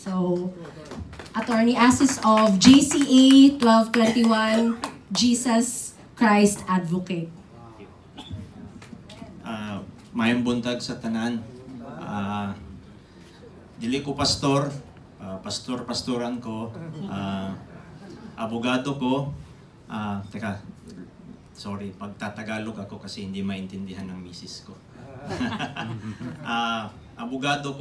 So, Attorney Asis of JCA 1221, Jesus Christ Advocate. Mayong buntag sa tanan. Dili ko pastor, pastoran ko, abogado ko. Sorry, pagtatagalog ako kasi hindi maintindihan ng misis ko. Abogado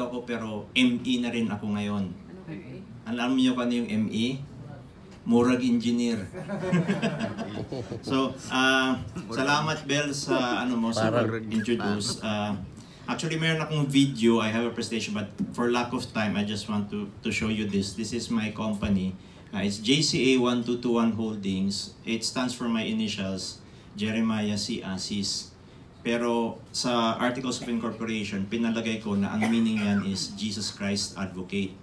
ako pero ME na rin ako ngayon. Alam niyo kung ano yung ME? Murag engineer. So, salamat Bel sa ano mo sa introduce. Actually, meron akong video. I have a presentation, but for lack of time, I just want to show you this. This is my company. It's JCA 1221 Holdings. It stands for my initials, Jeremiah C. Asis. Pero sa Articles of Incorporation, pinalagay ko na ang meaning yan is Jesus Christ Advocate.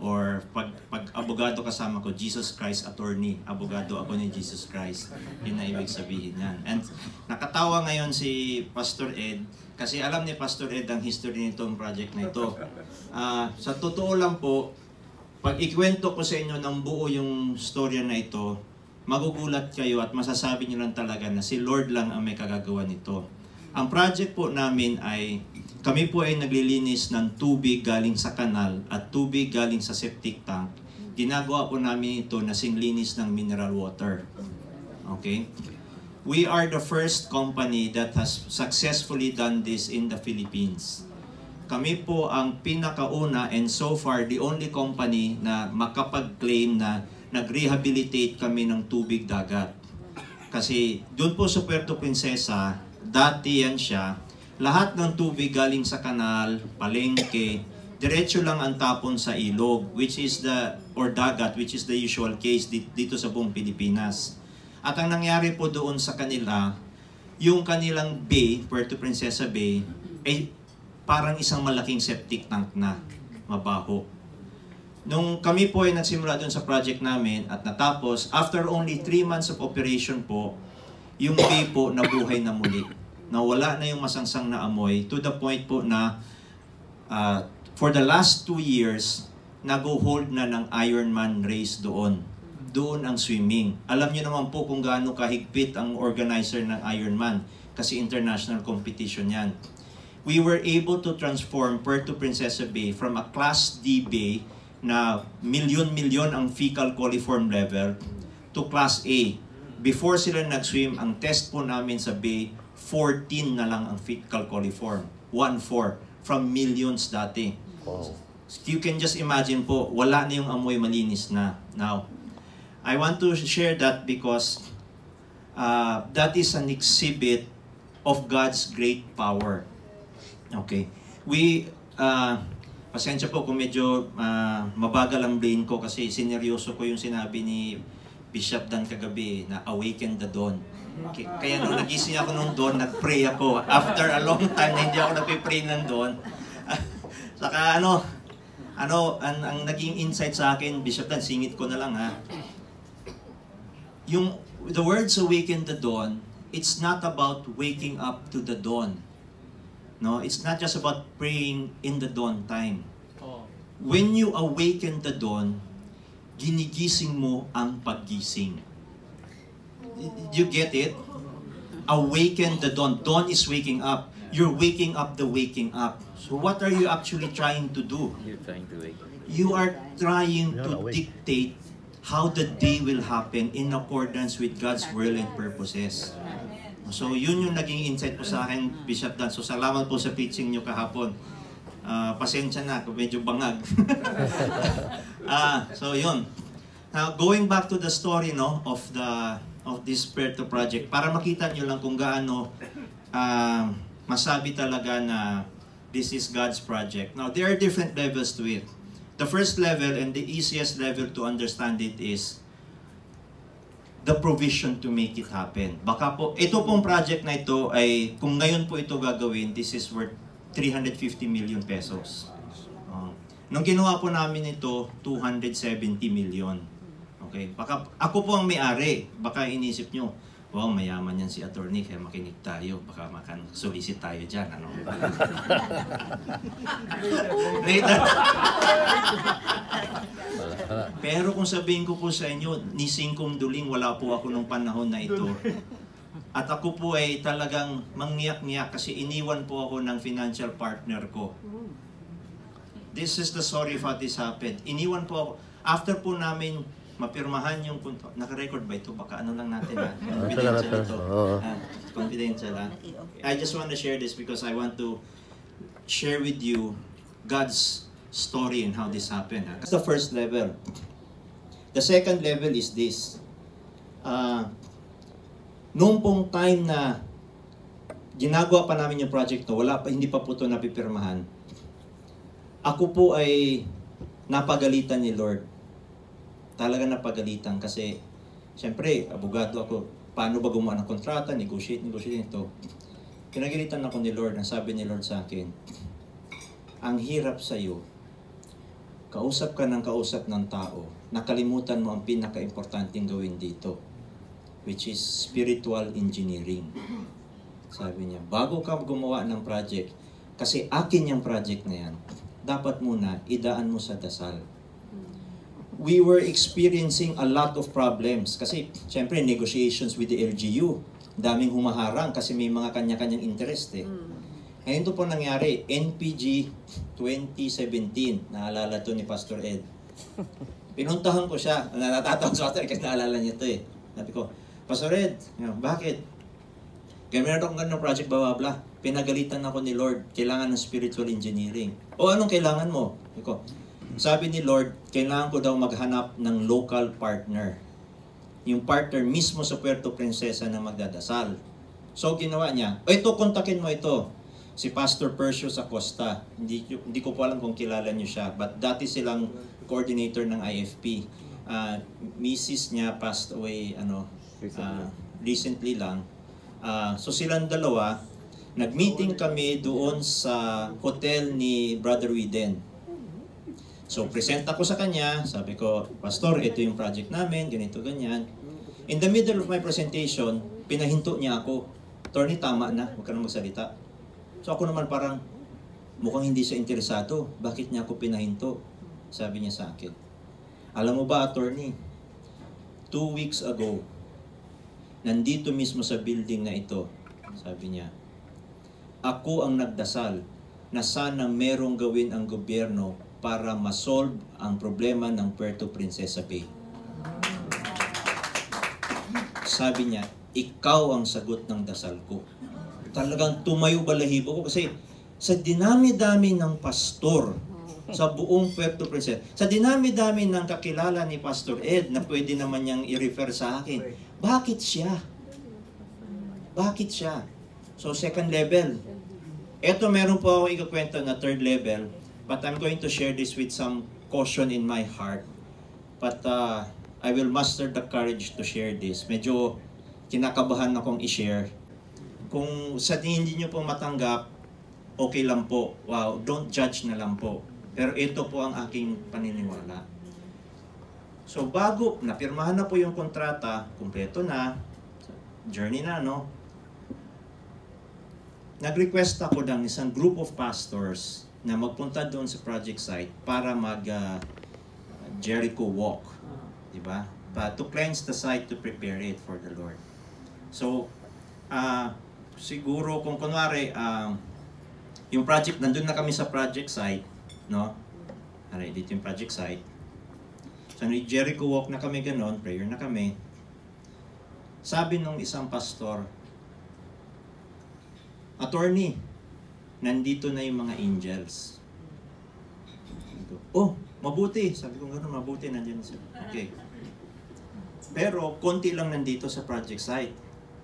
Or pag abogado kasama ko, Jesus Christ Attorney. Abogado ako ni Jesus Christ. Yun na ibig sabihin yan. And nakatawa ngayon si Pastor Ed kasi alam ni Pastor Ed ang history nitong project na ito. Sa totoo lang po, pag ikwento ko sa inyo ng buo yung storya na ito, magugulat kayo at masasabi niyo lang talaga na si Lord lang ang may kagagawa nito. Ang project po namin ay kami po ay naglilinis ng tubig galing sa kanal at tubig galing sa septic tank. Ginagawa po namin ito na singlinis ng mineral water. Okay? We are the first company that has successfully done this in the Philippines. Kami po ang pinakauna and so far the only company na makapag-claim na nag-rehabilitate kami ng tubig dagat. Kasi doon po sa Puerto Princesa, dati yan siya, lahat ng tubig galing sa kanal, palengke, diretso lang ang tapon sa ilog, or dagat, which is the usual case dito sa buong Pilipinas. At ang nangyari po doon sa kanila, yung kanilang bay, Puerto Princesa Bay, ay parang isang malaking septic tank na, mabaho. Nung kami po ay nagsimula doon sa project namin at natapos, after only 3 months of operation po, yung bay po nabuhay na muli. Nawala na yung masangsang na amoy to the point po na for the last 2 years, nag-hold na ng Ironman race doon. Doon ang swimming. Alam niyo naman po kung gaano kahigpit ang organizer ng Ironman kasi international competition yan. We were able to transform Puerto Princesa Bay from a Class D bay na milyon-milyon ang fecal coliform level to Class A. Before sila nag-swim, ang test po namin sa bay, 14 na lang ang fecal coliform. 1/4 from millions dati. Wow. You can just imagine po, wala na yung amoy, malinis na. Now, I want to share that because that is an exhibit of God's great power. Okay. Pasensya po kung medyo mabagal ang brain ko kasi sineryoso ko yung sinabi ni Bishop Dan kagabi na awaken the dawn. Kaya nung nagising ako nung dawn, nag-pray ako. After a long time na hindi ako nagpe-pray ng dawn. Saka ang naging insight sa akin, Bishop Dan, singit ko na lang ha. The words awaken the dawn, it's not about waking up to the dawn. No, it's not just about praying in the dawn time. When you awaken the dawn, ginigising mo ang paggising. You get it? Awaken the dawn. Dawn is waking up. You're waking up the waking up. So what are you actually trying to do? You're trying to wake. You are trying to dictate how the day will happen in accordance with God's will and purposes. So yun yung naging insight po sa akin, Bishop Dan. So salamat po sa preaching nyo kahapon. Pasensya na, medyo bangag. So yun. Now going back to the story of this Puerto project, para makita nyo lang kung gaano masabi talaga na this is God's project. Now there are different levels to it. The first level and the easiest level to understand it is the provision to make it happen. Baka po, ito pong project na ito ay, kung ngayon po ito gagawin, this is worth 350 million pesos. Nung ginawa po namin ito, 270 million. Okay? Baka, ako po ang may-ari. Baka inisip nyo, wow, mayaman yan si attorney, kaya makinig tayo. Baka solicit tayo dyan, ano? Later. Pero kung sabihin ko po sa inyo, ni singkong duling, wala po ako nung panahon na ito. At ako po ay talagang mangyak-ngyak kasi iniwan po ako ng financial partner ko. This is the story of how this happened. Iniwan po ako. After po namin mapirmahan yung punto. Naka-record ba ito? Baka ano lang natin ha? Confidential ito. Confidential ha? I just want to share this because I want to share with you God's story and how this happened. That's the first level. The second level is this. Noong pong time na ginagawa pa namin yung project to, hindi pa po ito napipirmahan. Ako po ay napagalitan ni Lord. Talaga napagalitan kasi siyempre, abogado ako. Paano ba gumawa ng kontrata, negotiate ito. Pinagalitan ako ni Lord. Ang sabi ni Lord sa akin, ang hirap sa iyo. Kausap ka ng tao. Nakalimutan mo ang pinaka-importanting gawin dito, which is spiritual engineering. Sabi niya, bago ka gumawa ng project, kasi akin yung project na yan, dapat muna idaan mo sa dasal. We were experiencing a lot of problems kasi syempre negotiations with the LGU. Daming humaharang kasi may mga kanya-kanyang interest eh. Ngayon ito po nangyari, NPG 2017, naalala to ni Pastor Ed. Pinuntahan ko siya, natatawag sa atin kasi naalala niya ito eh. Sabi ko, Pastor Ed, bakit? Kaya meron akong ganun project, blah, blah, blah. Pinagalitan ako ni Lord, kailangan ng spiritual engineering. O anong kailangan mo? Sabi ni Lord, kailangan ko daw maghanap ng local partner. Yung partner mismo sa Puerto Princesa na magdadasal. So ginawa niya, ito, kontakin mo ito. Si Pastor Percio Acosta. Hindi ko po alam kung kilala niyo siya, but dati silang coordinator ng IFP. Mrs. niya passed away recently lang. So silang dalawa, nag-meeting kami doon sa hotel ni Brother Widen. So present ako sa kanya, sabi ko, Pastor, ito yung project namin, ganito, ganyan. In the middle of my presentation, pinahinto niya ako. Attorney, tama na, huwag ka na magsalita. So ako naman parang, mukhang hindi siya interesado. Bakit niya ako pinahinto? Sabi niya sa akin. Alam mo ba, attorney, 2 weeks ago, nandito mismo sa building na ito, sabi niya, ako ang nagdasal na sana merong gawin ang gobyerno para ma-solve ang problema ng Puerto Princesa Bay. Sabi niya, ikaw ang sagot ng dasal ko. Talagang tumayo balahibo ko kasi sa dinami-dami ng pastor sa buong Puerto Princesa, sa dinami-dami ng kakilala ni Pastor Ed na pwede naman niyang i-refer sa akin, bakit siya? Bakit siya? So second level. Ito meron po ako ikakwento na third level, but I'm going to share this with some caution in my heart. But I will muster the courage to share this. Medyo kinakabahan akong i-share. Kung sa hindi nyo po matanggap, okay lang po. Wow, don't judge na lang po. Pero ito po ang aking paniniwala. So bago, napirmahan na po yung kontrata, kumpleto na, journey na, no? Nag-request ako ng isang group of pastors na magpunta doon sa project site para Jericho walk. Diba? But to cleanse the site, to prepare it for the Lord. So, siguro kung kunwari, yung project, nandun na kami sa project site, no? Alright, dito yung project site. So, Jericho walk na kami ganon, prayer na kami. Sabi nung isang pastor, attorney, nandito na yung mga angels. Oh, mabuti. Sabi ko gano'n, mabuti, nandiyan na sila. Okay. Pero, konti lang nandito sa project site.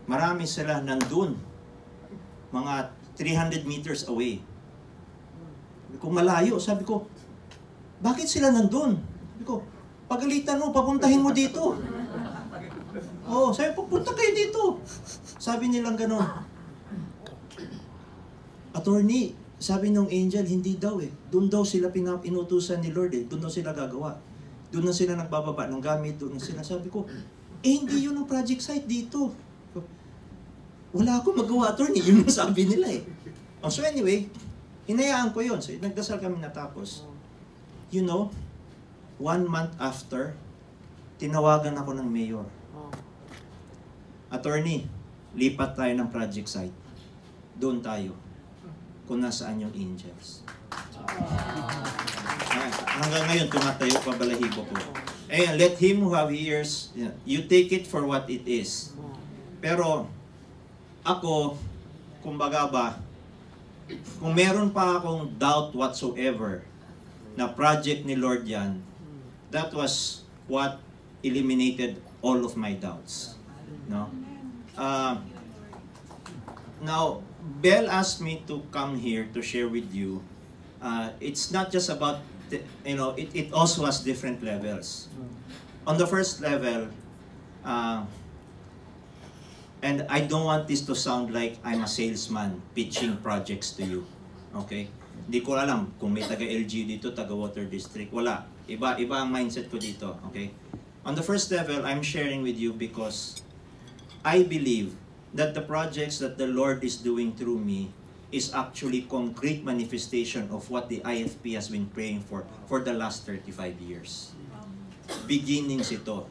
Marami sila nandun. Mga 300 meters away. Kung malayo, sabi ko, bakit sila nandun? Sabi ko, pagalitan mo, papuntahin mo dito. Oh, sabi, pupunta kayo dito. Sabi nilang gano'n. Attorney, sabi nung angel, hindi daw eh. Doon daw sila inutusan ni Lord eh. Doon daw sila gagawa. Doon na sila nagbababa ng gamit. Doon na sila. Sabi ko, hindi yun ang project site dito. wala akong magawa, attorney. Yun ang sabi nila eh. Oh, so anyway, hinayaan ko yun. So nagdasal kami natapos. You know, 1 month after, tinawagan ako ng mayor. Attorney, lipat tayo ng project site. Doon tayo. Kung nasaan yung angels. Hanggang ngayon, tumatayo pa balahibo ko. Let him who have ears, you take it for what it is. Pero, ako, kumbaga ba, kung meron pa akong doubt whatsoever na project ni Lord yan, that was what eliminated all of my doubts. No? Now, Bell asked me to come here to share with you. It's not just about, it also has different levels. On the first level, and I don't want this to sound like I'm a salesman pitching projects to you. Okay? Hindi ko alam kung may taga-LGU dito, taga-Water District. Wala. Iba ang mindset ko dito. Okay? On the first level, I'm sharing with you because I believe that the projects that the Lord is doing through me is actually concrete manifestation of what the IFP has been praying for the last 35 years. Beginnings ito.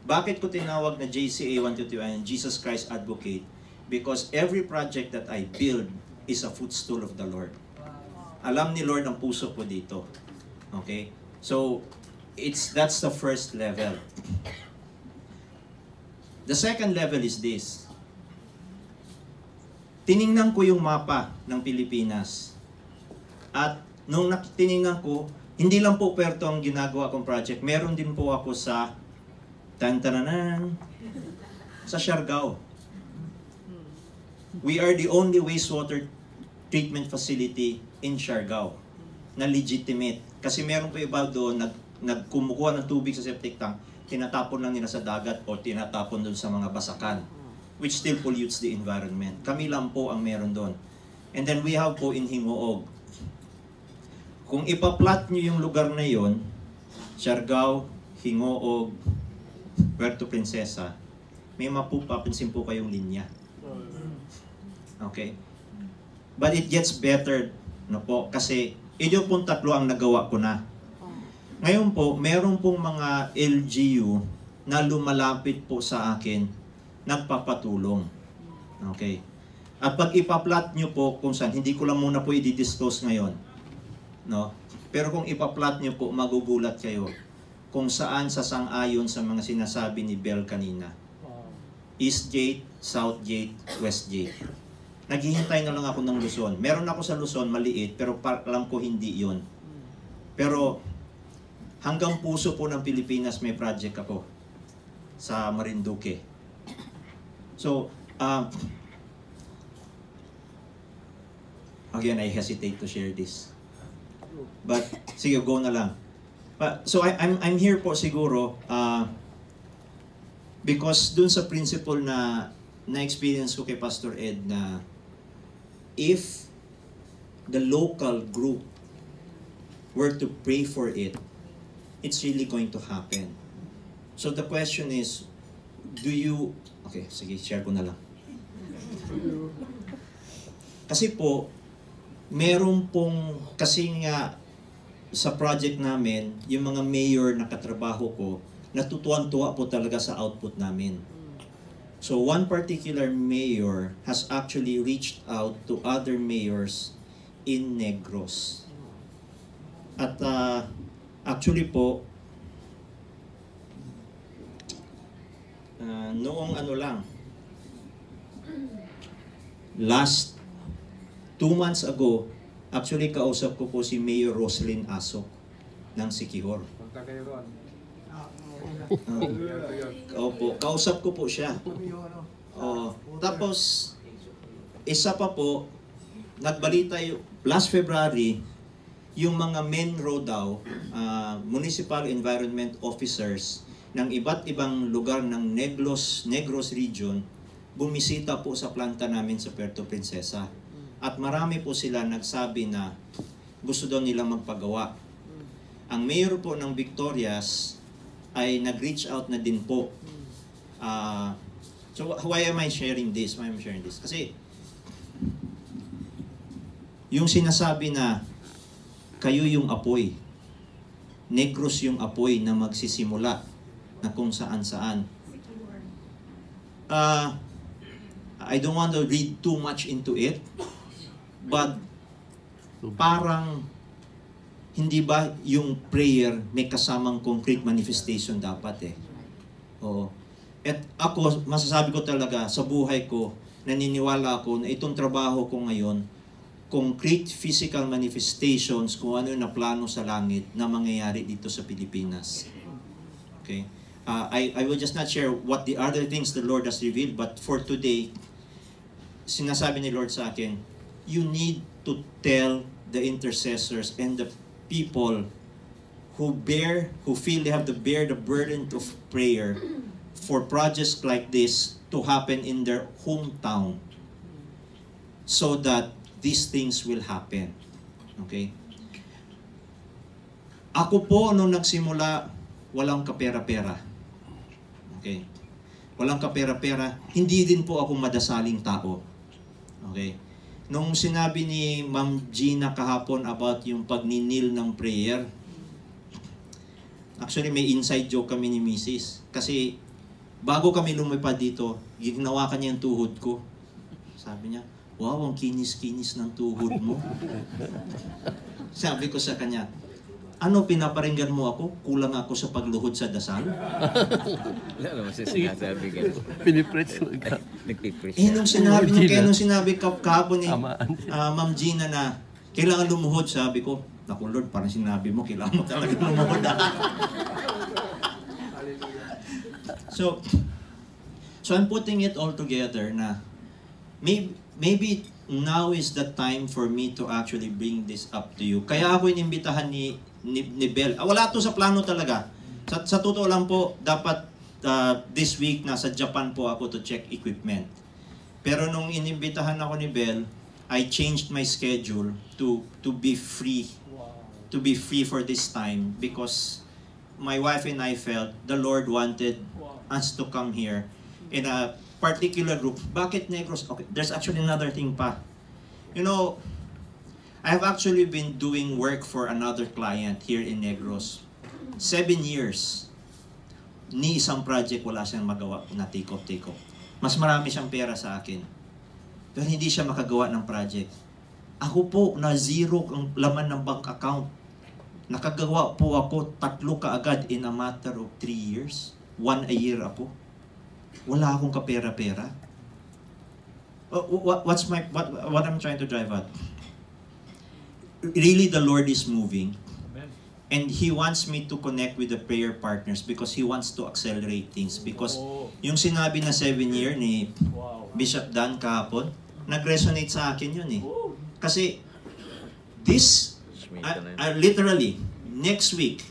Bakit ko tinawag na JCA 121 Jesus Christ Advocate? Because every project that I build is a footstool of the Lord. Alam ni Lord ang puso ko dito. Okay? So, that's the first level. The second level is this. Tiningnan ko yung mapa ng Pilipinas. At nung tiningnan ko, hindi lang po Puerto ang ginagawa kong project. Meron din po ako sa sa Siargao. We are the only wastewater treatment facility in Siargao na legitimate. Kasi meron po iba doon nagkumukuha ng tubig sa septic tank, tinatapon lang nila sa dagat o tinatapon doon sa mga basakan, which still pollutes the environment. Kami lang po ang meron doon. And then we have po in Hingoog. Kung ipa-plot nyo yung lugar na yon, Siargao, Hingoog, Puerto Princesa, may mapupapansin po kayong linya. Okay? But it gets better na po kasi ito pong tatlo ang nagawa ko na. Ngayon po, meron pong mga LGU na lumalapit po sa akin, nagpapatulong. Okay? At pag ipa-plot nyo po kung saan, hindi ko lang muna po i-disclose ngayon. No? Pero kung ipa-plot nyo po, magugulat kayo kung saan sasang-ayon sa mga sinasabi ni Bell kanina. East Gate, South Gate, West Gate. Naghihintay na lang ako ng Luzon. Meron ako sa Luzon, maliit, pero alam ko hindi yon. Pero hanggang puso po ng Pilipinas may project ako sa Marinduque. So, again, I hesitate to share this. But, sige, go na lang. So I'm here po siguro because dun sa principle na experience ko kay Pastor Ed na if the local group were to pray for it, it's really going to happen. So the question is, okay, sige, share ko na lang. Kasi po, kasi nga sa project namin, yung mga mayor na katrabaho ko, natutuwan-tuwa po talaga sa output namin. So one particular mayor has actually reached out to other mayors in Negros. At actually po, noong last 2 months ago, actually, kausap ko po si Mayor Roslyn Asok ng Siquijor. Opo, kausap ko po siya. Tapos, isa pa po, nagbalita last February, yung mga MENRO daw, Municipal Environment Officers ng iba't ibang lugar ng Negros Region, bumisita po sa planta namin sa Puerto Princesa. At marami po sila nagsabi na gusto daw nilang magpagawa. Ang mayor po ng Victorias ay nag-reach out na din po. So why am I sharing this? Why am I sharing this? Kasi yung sinasabi na kayo yung apoy, Negros yung apoy na magsisimula na kung saan-saan. I don't want to read too much into it, but parang hindi ba yung prayer may kasamang concrete manifestation dapat eh. Oo. At ako, masasabi ko talaga sa buhay ko, naniniwala ako na itong trabaho ko ngayon, concrete physical manifestations kung ano yung naplano sa langit na mangyayari dito sa Pilipinas. Okay? I will just not share what the other things the Lord has revealed, but for today, sinasabi ni Lord sa akin, you need to tell the intercessors and the people who feel they have to bear the burden of prayer for projects like this to happen in their hometown so that these things will happen. Okay? Ako po, nung nagsimula, walang kapera-pera. Okay? Walang kapera-pera. Hindi din po ako madasaling tao. Okay? Nung sinabi ni Ma'am Gina kahapon about yung pagninil ng prayer, actually may inside joke kami ni Mrs. Kasi bago kami lumipad dito, ginawa niya yung tuhod ko. Sabi niya, wow, ang kinis-kinis ng tuhod mo. Sabi ko sa kanya, ano, pinaparinggan mo ako? Kulang ako sa pagluhod sa dasal? Wala naman siya sinasabi ka. Pinipreach mo ka. Nagpipreach Nung sinabi niya, kaya nung sinabi kahapon ni Ma'am Gina na kailangan lumuhod, sabi ko, naku Lord, parang sinabi mo, kailangan mo talaga lumuhod. So I'm putting it all together na maybe now is the time for me to actually bring this up to you. Kaya ako inimbitahan ni Bel. Wala to sa plano talaga. Sa totoo lang po, dapat this week nasa Japan po ako to check equipment. Pero nung inimbitahan ako ni Bel, I changed my schedule to be free. To be free for this time because my wife and I felt the Lord wanted us to come here in a particular group. Bakit Negros? Okay, there's actually another thing pa. You know, I have actually been doing work for another client here in Negros. 7 years. Ni isang project wala siyang magawa na take-off. Mas marami siyang pera sa akin. Pero hindi siya makagawa ng project. Ako po, na zero ang laman ng bank account. Nakagawa po ako 3 kaagad in a matter of 3 years. 1 a year ako. Wala akong kapera-pera. What I'm trying to drive at? Really, the Lord is moving. And He wants me to connect with the prayer partners because He wants to accelerate things. Because yung sinabi na 7 year ni Bishop Dan kahapon, nag-resonate sa akin yun eh. Kasi this, literally, next week,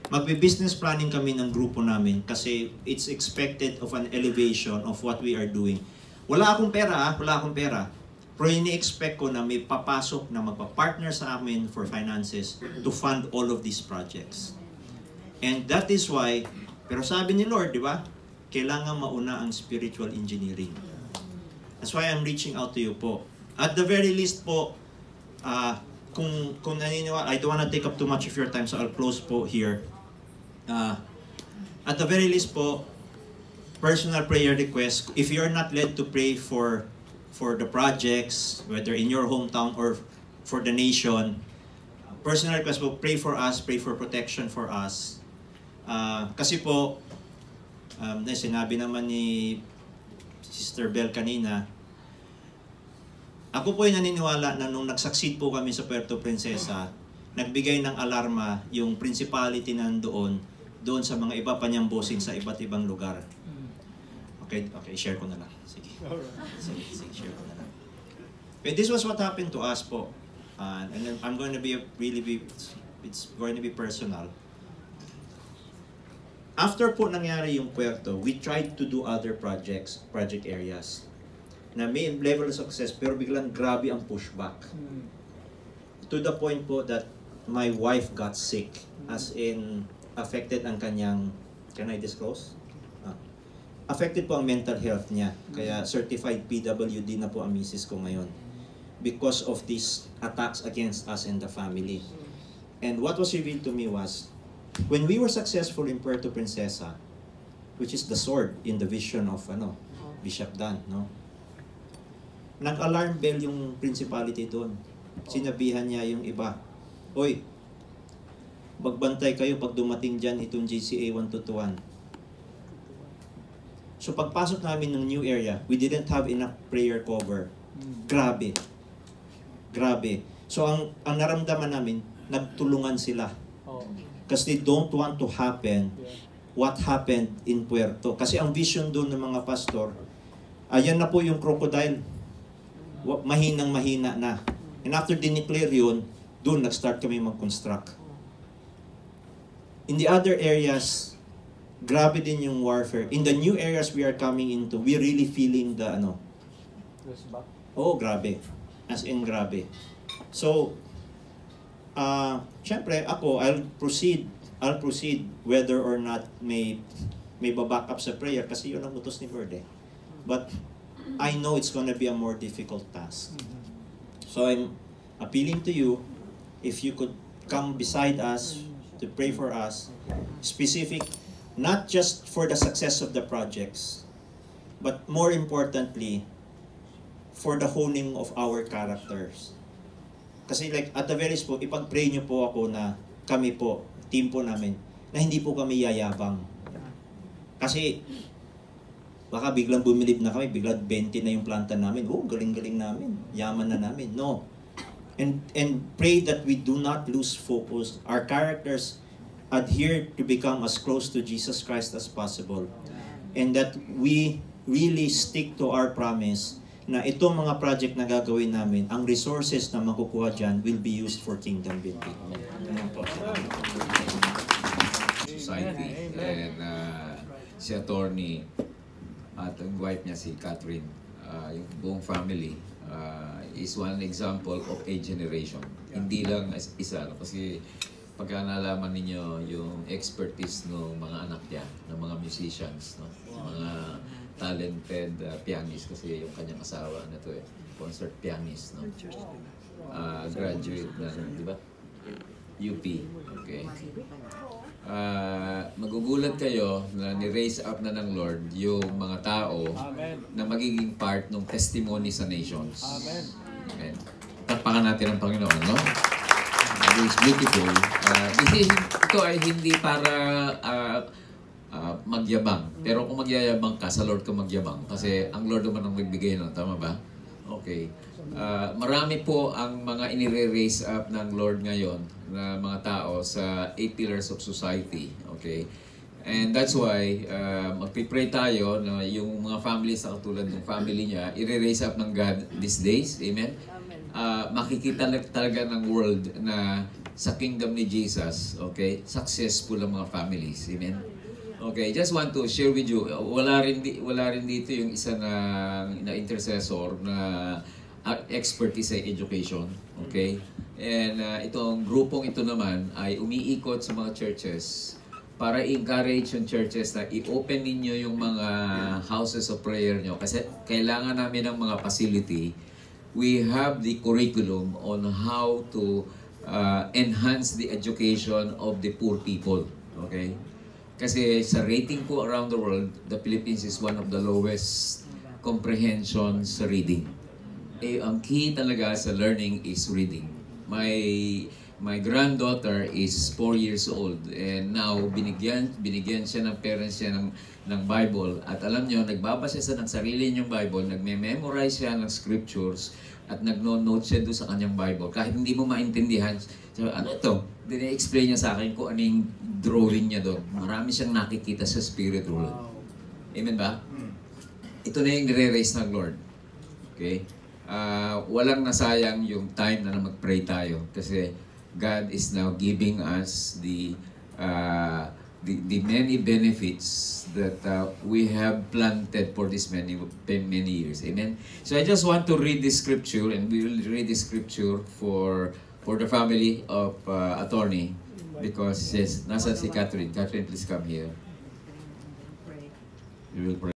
magbe-business planning kami ng grupo namin kasi it's expected of an elevation of what we are doing. Wala akong pera. Pero ini-expect ko na may papasok na magpa-partner sa amin for finances to fund all of these projects. And that is why, pero sabi ni Lord, di ba? Kailangan mauna ang spiritual engineering. That's why I'm reaching out to you po. At the very least po, kung naniniwala, I don't want to take up too much of your time, so I'll close po here. At the very least po, personal prayer request, if you're not led to pray for the projects, whether in your hometown or for the nation, personal request po, pray for us, pray for protection for us. Kasi po, sinabi naman ni Sister Bel kanina, ako po ay naniniwala na nung nag-succeed po kami sa Puerto Princesa, nagbigay ng alarma yung principality nandoon doon sa mga iba pa niyang bossing sa iba't ibang lugar. Okay, share ko na lang. Sige, share ko na lang. But this was what happened to us po. And then I'm going to it's going to be personal. After po nangyari yung Puerto, we tried to do other project areas na may level of success pero biglang grabe ang pushback. To the point po that my wife got sick, as in affected ang kanyang, can I disclose? affected po ang mental health niya. Kaya certified PWD na po ang misis ko ngayon. Because of these attacks against us and the family. And what was revealed to me was, when we were successful in Puerto Princesa, which is the sword in the vision of Bishop Dan, no? Nag-alarm bell yung principality doon. Sinabihan niya yung iba, "Oy, magbantay kayo pag dumating dyan itong GCA 121. So pagpasok namin ng new area, we didn't have enough prayer cover. Grabe. Grabe. So ang naramdaman namin, nagtulungan sila. Because they don't want to happen what happened in Puerto. Kasi ang vision doon ng mga pastor, ayan na po yung crocodile. Mahinang-mahina na. And after dineclare yun, doon nag-start kami mag-construct. In the other areas, grabe din yung warfare. In the new areas we are coming into, we really feeling the oh, grabe. As in, grabe. So, syempre, ako, I'll proceed whether or not may baback up sa prayer kasi yun ang utos ni Lord eh. But, I know it's gonna be a more difficult task. So, I'm appealing to you, if you could come beside us to pray for us, specific, not just for the success of the projects, but more importantly, for the honing of our characters. Kasi like, at the very least po, ipag-pray nyo po ako na kami po, team po namin, na hindi po kami yayabang. Kasi, baka biglang bumilib na kami, biglang 20 na yung planta namin, oh, galing-galing namin, yaman na namin. No. And pray that we do not lose focus. Our characters adhere to become as close to Jesus Christ as possible. And that we really stick to our promise na itong mga project na gagawin namin, ang resources na makukuha dyan will be used for kingdom building. Society. And si attorney at ang wife niya si Catherine, yung buong family, is one example of a generation. Hindi lang isa, kasi pagka nalaman ninyo yung expertise ng mga anak niya, ng mga musicians, no? Mga talented pianist, kasi yung kanyang asawa na to concert pianist, no? Graduate na, di ba? UP. Okay. Magugulat kayo na ni-raise up na ng Lord yung mga tao na magiging part ng testimony sa nations. Amen. Takpakan natin ang Panginoon, no? It's beautiful. Ito ay hindi para magyabang. Pero kung magyayabang ka, sa Lord ka magyabang. Kasi ang Lord naman ang nagbigay nun. Tama ba? Okay. Marami po ang mga inire-raise up ng Lord ngayon na mga tao sa 8 pillars of society. Okay? And that's why magpipray tayo na yung mga families na katulad ng family niya, i-raise up ng God these days. Amen? Makikita talaga ng world na sa kingdom ni Jesus, okay, successful ang mga families. Amen? Okay, just want to share with you, wala rin dito yung isa na intercessor na expertise sa education. Okay? And itong grupong ito naman ay umiikot sa mga churches para i-encourage yung churches na i-open ninyo yung mga houses of prayer nyo. Kasi kailangan namin ng mga facility. We have the curriculum on how to enhance the education of the poor people. Okay? Kasi sa rating po around the world, the Philippines is one of the lowest comprehension sa reading. Ang key talaga sa learning is reading. My granddaughter is 4 years old and now binigyan siya ng parents niya ng Bible. At alam niyo, nagbabasa siya ng sarili niyang Bible, nagme-memorize siya ng scriptures at nagno-note siya doon sa kanyang Bible. Kahit hindi mo maintindihan, sabi, ano ito? Dine-explain niya sa akin kung ano yung drawing niya doon. Marami siyang nakikita sa spirit world. Amen ba? Ito na yung nire-raise ng Lord. Okay? Walang nasayang yung time na mag-pray tayo kasi God is now giving us the many benefits that we have planted for this many years. Amen. So I just want to read this scripture, and we will read this scripture for the family of attorney, because yes, nasa si Catherine. Catherine, please come here. We will pray.